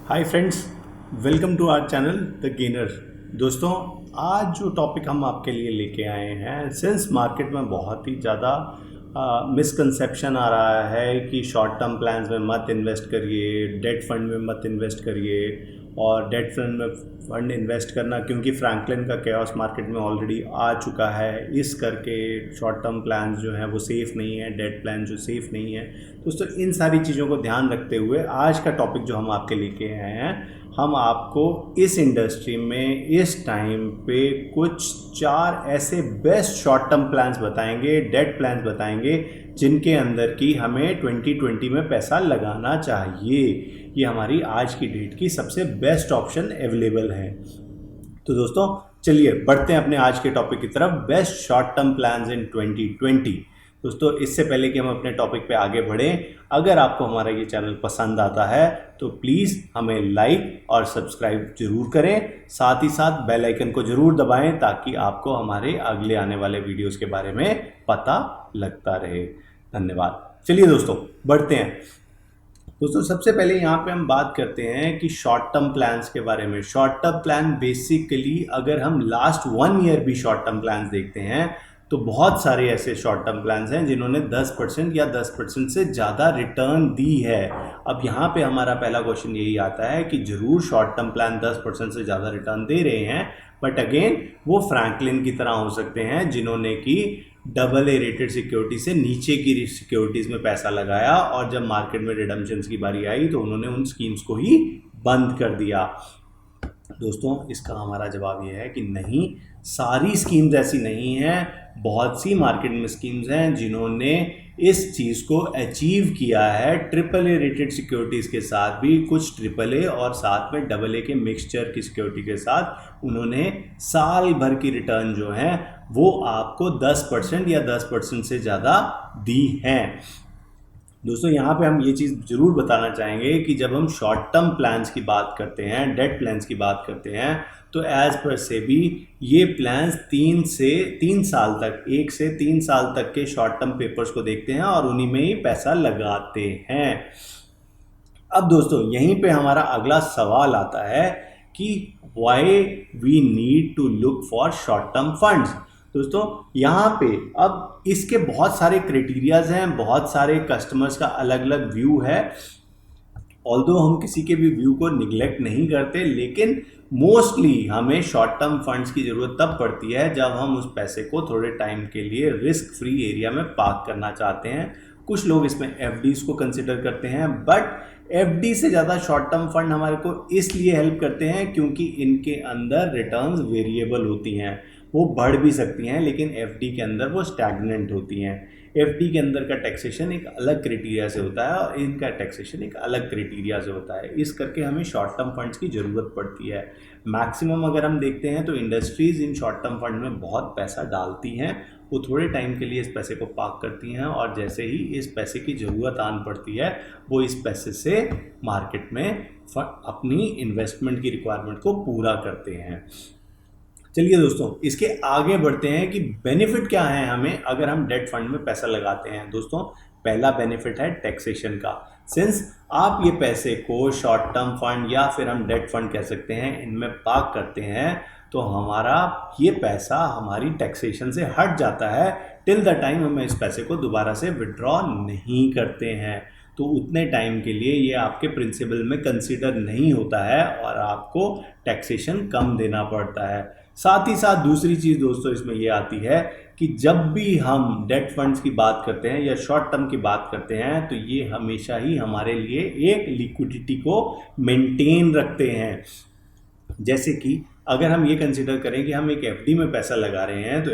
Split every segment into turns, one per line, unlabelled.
Hi friends, welcome to our channel the gainer. दोस्तों, आज जो टॉपिक हम आपके लिए लेके आए हैं, सिंस मार्केट में बहुत ही ज़्यादा मिसकंसेप्शन आ रहा है कि शॉर्ट टर्म प्लान्स में मत इन्वेस्ट करिए, डेट फंड में मत इन्वेस्ट करिए। और डेट फंड में इन्वेस्ट करना, क्योंकि फ्रैंकलिन का केओस मार्केट में ऑलरेडी आ चुका है, इस करके शॉर्ट टर्म प्लान्स जो हैं वो सेफ़ नहीं है, डेट प्लान जो सेफ़ नहीं है। दोस्तों, इन सारी चीज़ों को ध्यान रखते हुए आज का टॉपिक जो हम आपके लेके आए हैं, हम आपको इस इंडस्ट्री में इस टाइम पे कुछ 4 ऐसे बेस्ट शॉर्ट टर्म प्लान्स बताएंगे, डेट प्लान्स बताएंगे, जिनके अंदर की हमें 2020 में पैसा लगाना चाहिए। ये हमारी आज की डेट की सबसे बेस्ट ऑप्शन अवेलेबल है। तो दोस्तों, चलिए बढ़ते हैं अपने आज के टॉपिक की तरफ, बेस्ट शॉर्ट टर्म प्लान्स इन 2020। दोस्तों, इससे पहले कि हम अपने टॉपिक पे आगे बढ़ें, अगर आपको हमारा ये चैनल पसंद आता है तो प्लीज़ हमें लाइक और सब्सक्राइब जरूर करें, साथ ही साथ बेल आइकन को जरूर दबाएं ताकि आपको हमारे अगले आने वाले वीडियोस के बारे में पता लगता रहे। धन्यवाद। चलिए दोस्तों, बढ़ते हैं। दोस्तों, सबसे पहले यहाँ पे हम बात करते हैं कि शॉर्ट टर्म प्लान्स के बारे में। शॉर्ट टर्म प्लान बेसिकली, अगर हम लास्ट 1 ईयर भी शॉर्ट टर्म प्लान्स देखते हैं तो बहुत सारे ऐसे शॉर्ट टर्म प्लान्स हैं जिन्होंने 10% या 10% से ज़्यादा रिटर्न दी है। अब यहाँ पे हमारा पहला क्वेश्चन यही आता है कि ज़रूर शॉर्ट टर्म प्लान 10% से ज़्यादा रिटर्न दे रहे हैं, बट अगेन वो फ्रैंकलिन की तरह हो सकते हैं जिन्होंने कि AA रेटेड सिक्योरिटी से नीचे की सिक्योरिटीज़ में पैसा लगाया, और जब मार्केट में रिडम्पशंस की बारी आई तो उन्होंने उन स्कीम्स को ही बंद कर दिया। दोस्तों, इसका हमारा जवाब ये है कि नहीं, सारी स्कीम्स ऐसी नहीं हैं। बहुत सी मार्केट में स्कीम्स हैं जिन्होंने इस चीज़ को अचीव किया है, AAA रेटेड सिक्योरिटीज़ के साथ भी, कुछ AAA और साथ में AA के मिक्सचर की सिक्योरिटी के साथ उन्होंने साल भर की रिटर्न जो है वो आपको 10% या 10% से ज़्यादा दी हैं। दोस्तों, यहाँ पे हम ये चीज़ ज़रूर बताना चाहेंगे कि जब हम शॉर्ट टर्म प्लान्स की बात करते हैं, डेट प्लान्स की बात करते हैं, तो एज पर से भी ये प्लान्स 3 साल तक, 1 से 3 साल तक के शॉर्ट टर्म पेपर्स को देखते हैं और उन्हीं में ही पैसा लगाते हैं। अब दोस्तों, यहीं पे हमारा अगला सवाल आता है कि why we need to look for short term funds. दोस्तों, यहाँ पे अब इसके बहुत सारे क्राइटेरियाज हैं, बहुत सारे कस्टमर्स का अलग अलग व्यू है। ऑल्दो हम किसी के भी व्यू को निगलेक्ट नहीं करते, लेकिन मोस्टली हमें शॉर्ट टर्म फंड्स की ज़रूरत तब पड़ती है जब हम उस पैसे को थोड़े टाइम के लिए रिस्क फ्री एरिया में पार्क करना चाहते हैं। कुछ लोग इसमें FDs को कंसिडर करते हैं, बट FD से ज़्यादा शॉर्ट टर्म फंड हमारे को इसलिए हेल्प करते हैं क्योंकि इनके अंदर रिटर्न्स वेरिएबल होती हैं, वो बढ़ भी सकती हैं, लेकिन FD के अंदर वो स्टैग्नेंट होती हैं। FD के अंदर का टैक्सेशन एक अलग क्राइटेरिया से होता है और इनका टैक्सेशन एक अलग क्राइटेरिया से होता है। इस करके हमें शॉर्ट टर्म फंड्स की ज़रूरत पड़ती है। मैक्सिमम अगर हम देखते हैं तो industries in short term fund में बहुत पैसा डालती हैं, वो थोड़े टाइम के लिए इस पैसे को पार्क करती हैं, और जैसे ही इस पैसे की ज़रूरत आन पड़ती है वो इस पैसे से मार्केट में अपनी इन्वेस्टमेंट की रिक्वायरमेंट को पूरा करते हैं। चलिए दोस्तों, इसके आगे बढ़ते हैं कि बेनिफिट क्या है हमें अगर हम डेट फंड में पैसा लगाते हैं। दोस्तों, पहला बेनिफिट है टैक्सेशन का। सिंस आप ये पैसे को शॉर्ट टर्म फंड या फिर हम डेट फंड कह सकते हैं, इनमें पार्क करते हैं, तो हमारा ये पैसा हमारी टैक्सेशन से हट जाता है टिल द टाइम हम इस पैसे को दोबारा से विड्रॉ नहीं करते हैं। तो उतने टाइम के लिए ये आपके प्रिंसिपल में कंसीडर नहीं होता है और आपको टैक्सेशन कम देना पड़ता है। साथ ही साथ दूसरी चीज़ दोस्तों इसमें ये आती है कि जब भी हम डेट फंड्स की बात करते हैं या शॉर्ट टर्म की बात करते हैं, तो ये हमेशा ही हमारे लिए एक लिक्विडिटी को मेंटेन रखते हैं। जैसे कि अगर हम ये कंसिडर करें कि हम एक FD में पैसा लगा रहे हैं, तो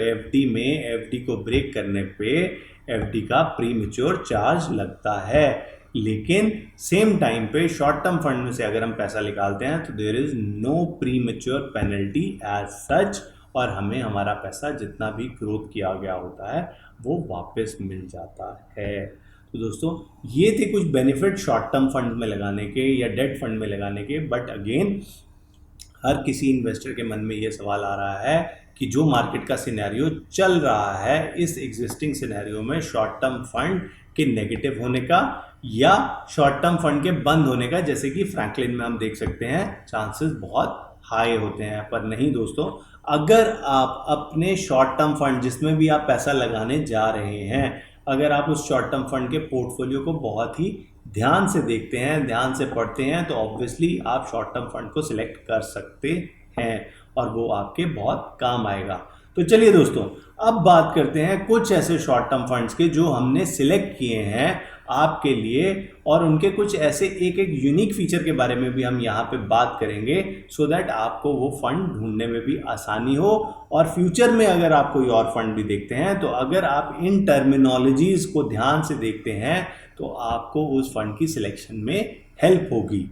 FD को ब्रेक करने पे FD का प्री मैच्योर चार्ज लगता है, लेकिन सेम टाइम पे शॉर्ट टर्म फंड में से अगर हम पैसा निकालते हैं तो there is no premature penalty as such, और हमें हमारा पैसा जितना भी ग्रोथ किया गया होता है वो वापस मिल जाता है। तो दोस्तों, ये थे कुछ बेनिफिट शॉर्ट टर्म फंड में लगाने के या डेट फंड में लगाने के। बट अगेन, हर किसी इन्वेस्टर के मन में ये सवाल आ रहा है कि जो मार्केट का सिनेरियो चल रहा है, इस एग्जिस्टिंग सिनेरियो में शॉर्ट टर्म फंड के नेगेटिव होने का या शॉर्ट टर्म फंड के बंद होने का, जैसे कि फ्रैंकलिन में हम देख सकते हैं चांसेस बहुत हाई होते हैं। पर नहीं दोस्तों, अगर आप अपने शॉर्ट टर्म फंड जिसमें भी आप पैसा लगाने जा रहे हैं, अगर आप उस शॉर्ट टर्म फंड के पोर्टफोलियो को बहुत ही ध्यान से देखते हैं, ध्यान से पढ़ते हैं, तो ऑब्वियसली आप शॉर्ट टर्म फंड को सिलेक्ट कर सकते हैं और वो आपके बहुत काम आएगा। तो चलिए दोस्तों, अब बात करते हैं कुछ ऐसे शॉर्ट टर्म फंड्स के जो हमने सिलेक्ट किए हैं आपके लिए, और उनके कुछ ऐसे एक एक यूनिक फीचर के बारे में भी हम यहाँ पे बात करेंगे, सो दैट आपको वो फंड ढूंढने में भी आसानी हो, और फ्यूचर में अगर आप कोई और फंड भी देखते हैं तो अगर आप इन टर्मिनोलॉजीज को ध्यान से देखते हैं तो आपको उस फंड की सिलेक्शन में हेल्प होगी।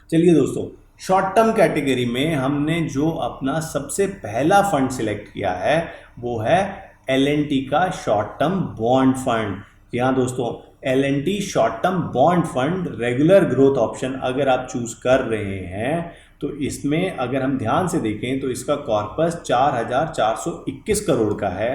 चलिए दोस्तों, शॉर्ट टर्म कैटेगरी में हमने जो अपना सबसे पहला फंड सिलेक्ट किया है वो है L&T का शॉर्ट टर्म बॉन्ड फंड। जी हाँ दोस्तों, L&T short term bond fund regular growth option अगर आप चूज कर रहे हैं तो इसमें अगर हम ध्यान से देखें तो इसका कॉर्पस 4,421 करोड़ का है।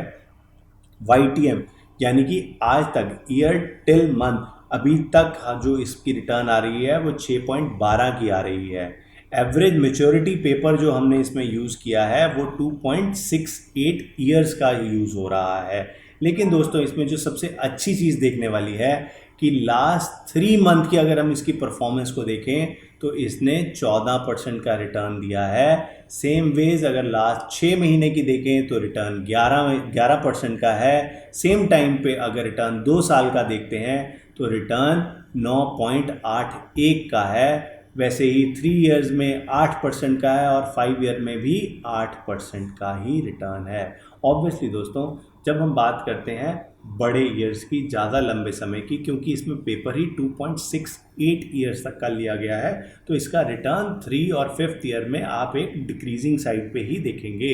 YTM यानी कि आज तक, ईयर टिल मंथ, अभी तक जो इसकी रिटर्न आ रही है वो 6.12 की आ रही है। एवरेज मेच्योरिटी पेपर जो हमने इसमें यूज़ किया है वो 2.68 ईयर्स का यूज़ हो रहा है। लेकिन दोस्तों, इसमें जो सबसे अच्छी चीज़ देखने वाली है कि लास्ट 3 मंथ की अगर हम इसकी परफॉर्मेंस को देखें तो इसने 14% का रिटर्न दिया है। सेम वेज अगर लास्ट 6 महीने की देखें तो रिटर्न 11% का है। सेम टाइम पे अगर रिटर्न 2 साल का देखते हैं तो रिटर्न 9.81 का है। वैसे ही 3 इयर्स में 8% का है और 5 ईयर में भी 8% का ही रिटर्न है। ऑब्वियसली दोस्तों, जब हम बात करते हैं बड़े ईयर्स की, ज़्यादा लंबे समय की, क्योंकि इसमें पेपर ही 2.68 ईयर्स तक का लिया गया है, तो इसका रिटर्न 3 और 5th ईयर में आप एक डिक्रीजिंग साइड पे ही देखेंगे।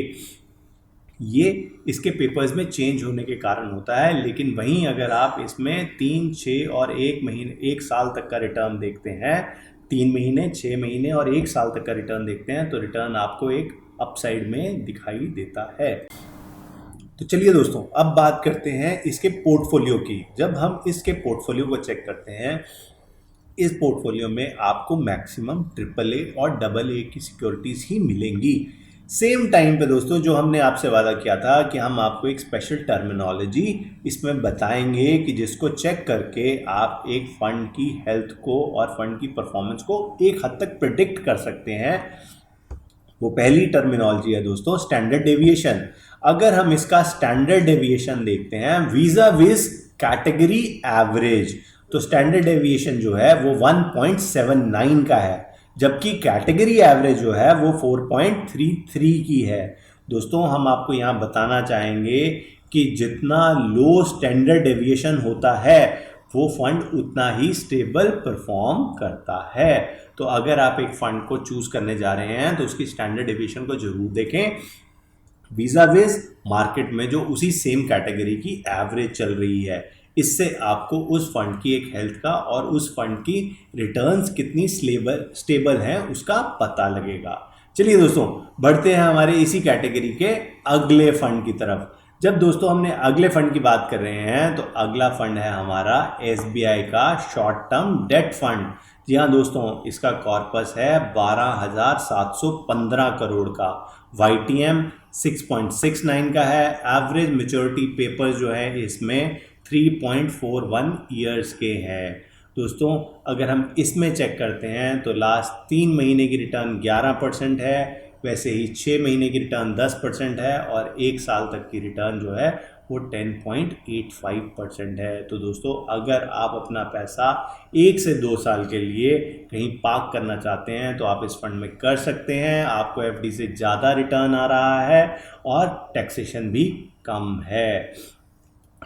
ये इसके पेपर्स में चेंज होने के कारण होता है। लेकिन वहीं अगर आप इसमें 3, 6 और 1 साल तक का रिटर्न देखते हैं, 3 महीने, 6 महीने और 1 साल तक का रिटर्न देखते हैं, तो रिटर्न आपको एक अपसाइड में दिखाई देता है। तो चलिए दोस्तों, अब बात करते हैं इसके पोर्टफोलियो की। जब हम इसके पोर्टफोलियो को चेक करते हैं, इस पोर्टफोलियो में आपको मैक्सिमम AAA और AA की सिक्योरिटीज़ ही मिलेंगी। सेम टाइम पे दोस्तों, जो हमने आपसे वादा किया था कि हम आपको एक स्पेशल टर्मिनोलॉजी इसमें बताएंगे कि जिसको चेक करके आप एक फंड की हेल्थ को और फंड की परफॉर्मेंस को एक हद तक प्रिडिक्ट कर सकते हैं। वो पहली टर्मिनोलॉजी है दोस्तों, स्टैंडर्ड डेविएशन। अगर हम इसका स्टैंडर्ड डेविएशन देखते हैं वीजा विज कैटेगरी एवरेज, तो स्टैंडर्ड डेविएशन जो है वो 1.79 का है, जबकि कैटेगरी एवरेज जो है वो 4.33 की है। दोस्तों, हम आपको यहाँ बताना चाहेंगे कि जितना लो स्टैंडर्ड डेविएशन होता है वो फंड उतना ही स्टेबल परफॉर्म करता है। तो अगर आप एक फंड को चूज करने जा रहे हैं तो उसकी स्टैंडर्ड डेविएशन को जरूर देखें वीजा विज मार्केट में जो उसी सेम कैटेगरी की एवरेज चल रही है। इससे आपको उस फंड की एक हेल्थ का और उस फंड की रिटर्न्स कितनी स्टेबल हैं उसका पता लगेगा। चलिए दोस्तों, बढ़ते हैं हमारे इसी कैटेगरी के अगले फंड की तरफ। जब दोस्तों हमने अगले फंड की बात कर रहे हैं तो अगला फंड है हमारा SBI का शॉर्ट टर्म डेट फंड। जी हाँ दोस्तों, इसका कॉर्पस है 12,715 करोड़ का। YTM 6.69 का है। एवरेज मेच्योरिटी पेपर जो है इसमें 3.41 ईयर्स के हैं। दोस्तों, अगर हम इसमें चेक करते हैं तो लास्ट 3 महीने की रिटर्न 11% है, वैसे ही 6 महीने की रिटर्न 10% है और 1 साल तक की रिटर्न जो है वो 10.85% है। तो दोस्तों, अगर आप अपना पैसा 1 से 2 साल के लिए कहीं पार्क करना चाहते हैं तो आप इस फंड में कर सकते हैं। आपको FD से ज़्यादा रिटर्न आ रहा है और टैक्सेशन भी कम है।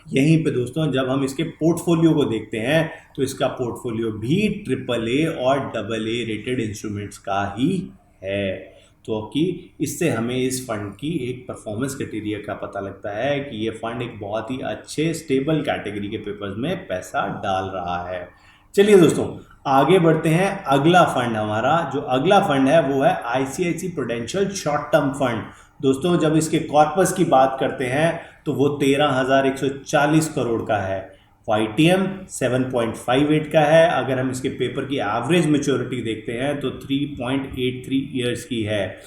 यहीं पे दोस्तों, जब हम इसके पोर्टफोलियो को देखते हैं तो इसका पोर्टफोलियो भी AAA और AA रेटेड इंस्ट्रूमेंट्स का ही है। तो कि इससे हमें इस फंड की एक परफॉर्मेंस क्राइटेरिया का पता लगता है कि ये फंड एक बहुत ही अच्छे स्टेबल कैटेगरी के पेपर्स में पैसा डाल रहा है। चलिए दोस्तों, आगे बढ़ते हैं। अगला फंड हमारा जो अगला फंड है वो है ICICI prudential short term fund. दोस्तों, जब इसके कॉर्पस की बात करते हैं तो वो 13,140 करोड़ का है। YTM 7.58 का है। अगर हम इसके पेपर की एवरेज मैच्योरिटी देखते हैं तो 3.83 ईयर्स की है।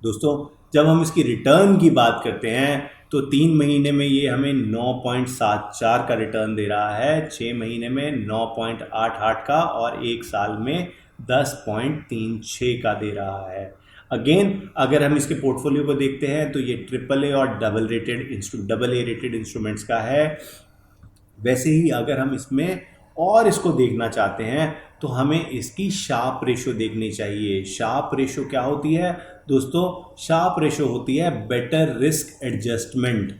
दोस्तों जब हम इसकी रिटर्न की बात करते हैं तो 3 महीने में ये हमें 9.74 का रिटर्न दे रहा है, 6 महीने में 9.88 का और 1 साल में 10.36 का दे रहा है। अगेन अगर हम इसके पोर्टफोलियो को देखते हैं तो ये AAA और डबल ए रेटेड इंस्ट्रूमेंट्स का है। वैसे ही अगर हम इसमें और इसको देखना चाहते हैं तो हमें इसकी शार्प रेशो देखनी चाहिए। शार्प रेशो क्या होती है दोस्तों? शार्प रेशो होती है बेटर रिस्क एडजस्टमेंट,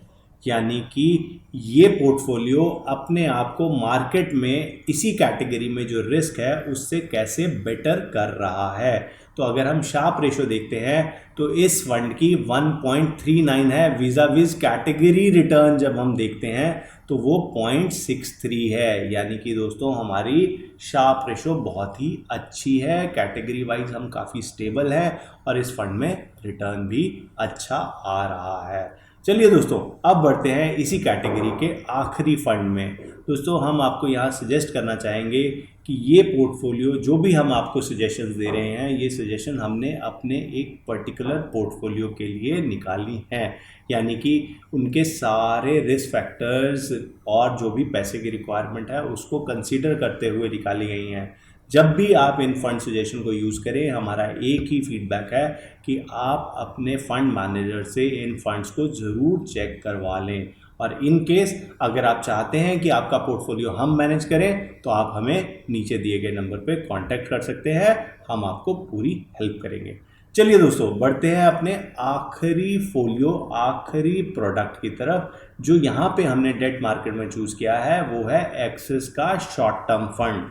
यानी कि ये पोर्टफोलियो अपने आप को मार्केट में इसी कैटेगरी में जो रिस्क है उससे कैसे बेटर कर रहा है। तो अगर हम शार्प रेशो देखते हैं तो इस फंड की 1.39 है, वीजा विज कैटेगरी रिटर्न जब हम देखते हैं तो वो 0.63 है। यानी कि दोस्तों हमारी शार्प रेशो बहुत ही अच्छी है, कैटेगरी वाइज हम काफ़ी स्टेबल हैं और इस फंड में रिटर्न भी अच्छा आ रहा है। चलिए दोस्तों अब बढ़ते हैं इसी कैटेगरी के आखिरी फंड में। दोस्तों हम आपको यहाँ सजेस्ट करना चाहेंगे कि ये पोर्टफोलियो जो भी हम आपको सजेशंस दे रहे हैं, ये सजेशन हमने अपने एक पर्टिकुलर पोर्टफोलियो के लिए निकाली हैं, यानी कि उनके सारे रिस्क फैक्टर्स और जो भी पैसे की रिक्वायरमेंट है उसको कंसीडर करते हुए निकाली गई हैं। जब भी आप इन फंड सजेशन को यूज़ करें, हमारा एक ही फीडबैक है कि आप अपने फंड मैनेजर से इन फंड्स को ज़रूर चेक करवा लें। और इन केस अगर आप चाहते हैं कि आपका पोर्टफोलियो हम मैनेज करें तो आप हमें नीचे दिए गए नंबर पे कांटेक्ट कर सकते हैं, हम आपको पूरी हेल्प करेंगे। चलिए दोस्तों बढ़ते हैं अपने आखिरी फोलियो, आखिरी प्रोडक्ट की तरफ, जो यहाँ पे हमने डेट मार्केट में चूज़ किया है वो है एक्सिस का शॉर्ट टर्म फंड।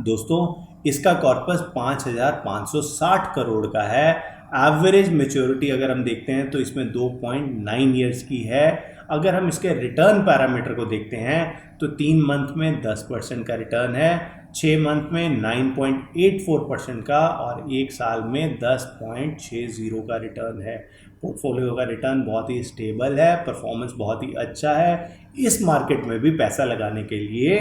दोस्तों इसका कॉर्पस 5,560 करोड़ का है। एवरेज मैच्योरिटी अगर हम देखते हैं तो इसमें 2.9 ईयर्स की है। अगर हम इसके रिटर्न पैरामीटर को देखते हैं तो 3 मंथ में 10% का रिटर्न है, 6 मंथ में 9.84% का और 1 साल में 10.60 का रिटर्न है। पोर्टफोलियो का रिटर्न बहुत ही स्टेबल है, परफॉर्मेंस बहुत ही अच्छा है। इस मार्केट में भी पैसा लगाने के लिए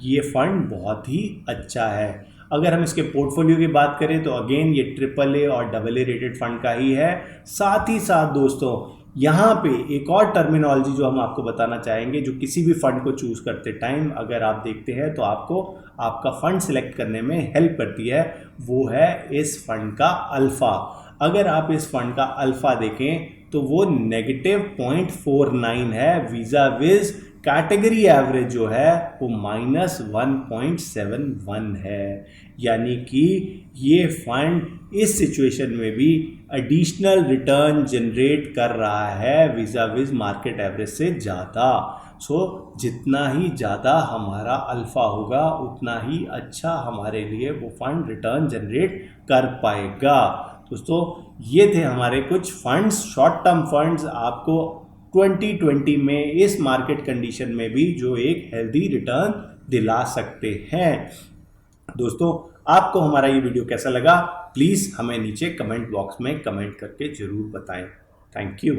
ये फंड बहुत ही अच्छा है। अगर हम इसके पोर्टफोलियो की बात करें तो अगेन ये AAA और AA रेटेड फंड का ही है। साथ ही साथ दोस्तों यहाँ पे एक और टर्मिनोलॉजी जो हम आपको बताना चाहेंगे, जो किसी भी फंड को चूज़ करते टाइम अगर आप देखते हैं तो आपको आपका फंड सिलेक्ट करने में हेल्प करती है, वो है इस फंड का अल्फ़ा। अगर आप इस फंड का अल्फ़ा देखें तो वो -0.49 है, वीज़ा विज कैटेगरी एवरेज जो है वो -1.71 है। यानी कि ये फंड इस सिचुएशन में भी एडिशनल रिटर्न जनरेट कर रहा है वीज़ा विज मार्केट एवरेज से ज़्यादा। सो जितना ही ज़्यादा हमारा अल्फ़ा होगा उतना ही अच्छा हमारे लिए वो फंड रिटर्न जनरेट कर पाएगा। दोस्तों ये थे हमारे कुछ फंड्स, शॉर्ट टर्म फंड्स आपको 2020 में इस मार्केट कंडीशन में भी जो एक हेल्दी रिटर्न दिला सकते हैं। दोस्तों आपको हमारा ये वीडियो कैसा लगा प्लीज़ हमें नीचे कमेंट बॉक्स में कमेंट करके ज़रूर बताएं। Thank you.